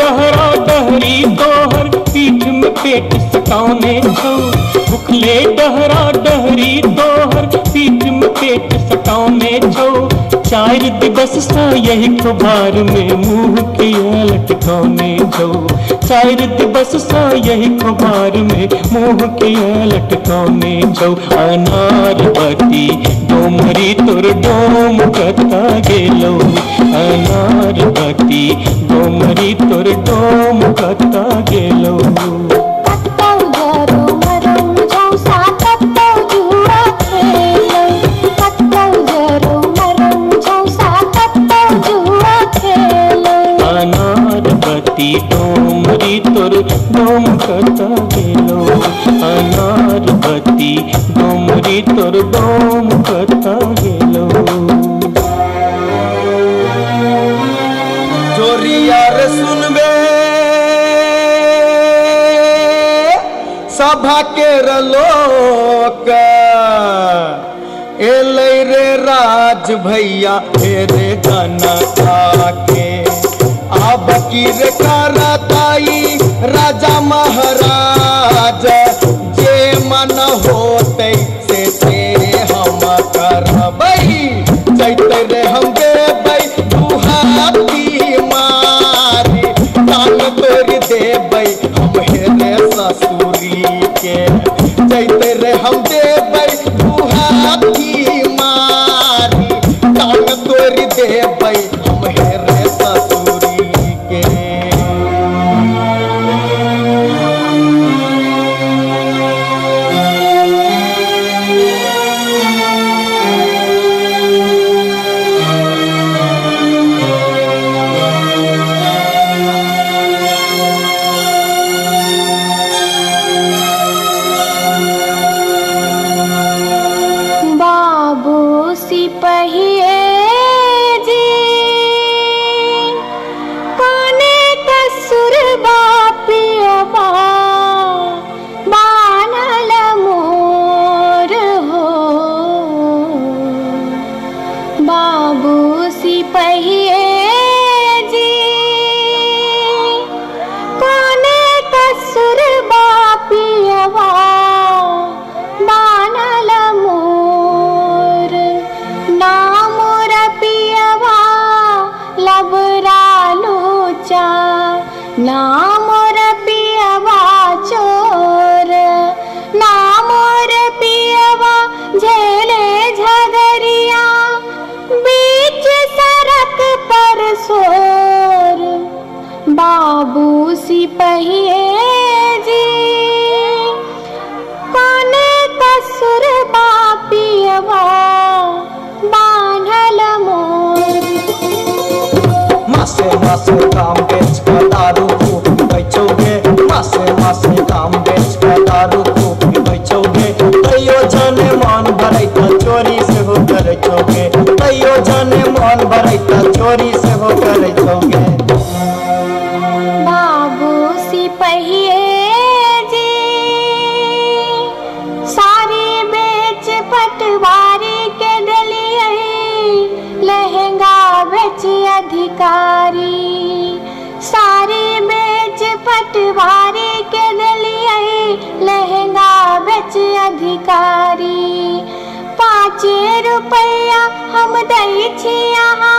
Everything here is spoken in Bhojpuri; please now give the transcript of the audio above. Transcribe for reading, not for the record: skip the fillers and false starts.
डहरा डहरी तोहर पीठ में पेट सटाने छो। भुखले डहरा डहरी तोहर पीठ में पेट सटाने छो। चार दिवस सा यही खुबार में मुंह के लटकाने छो। चार दिवस सा यही खुबार में मुंह के लटकाने छो। अनार बती डोमरी तोर डोम कता गेलो। अनार बती डोमरी तोर डोम कता गेलो। डोमरी तोर डोम कता गेलो। अनार बती डोमरी तोर डोम कता गेलो। जोरिया रे सुनबे सभा के लोक एलै रे राज भैया हेरे गाना के। अब की रे करताई राजा महाराज जे मन होते से हम करबई। जैते रे हम देबै दुहाती मारी दान तोड़ देबै हम हेरे ससुरी के। जैते रे हम देबै दुहाती मारी दान तोड़ देबै हम हेरे ससुरी के। बाबू सिपहिए जी कोने कसुर बापियबा बानल मोर हो। बाबू सिपहिए जी कोने कसुर बापियबा बानल मोर। नाम रपियवा लबरा लूचा नाम रपियवा चोर। नाम रपियवा झेले झगरिया बीच सड़क पर सोर। बाबू सिपहिए जी कोने कसुर बापियवा बान्हल मोर। मासे मासे काम बेच कर दारू खूब बेचोगे। मासे मासे काम बेच कर दारू खूब बेचोगे। तैयो जाने मन भरैता चोरी से हो करचोगे। तैयो जाने मन भरैता चोरी से हो करचोगे। बाबू सिपहिए जी सारी बेच पटवारी के दलिए लहंगा बेच अधिकारी। सारी बेच पटवारी के दलिए लहंगा बेच अधिकारी। 5 रुपया हम दै छी यहाँ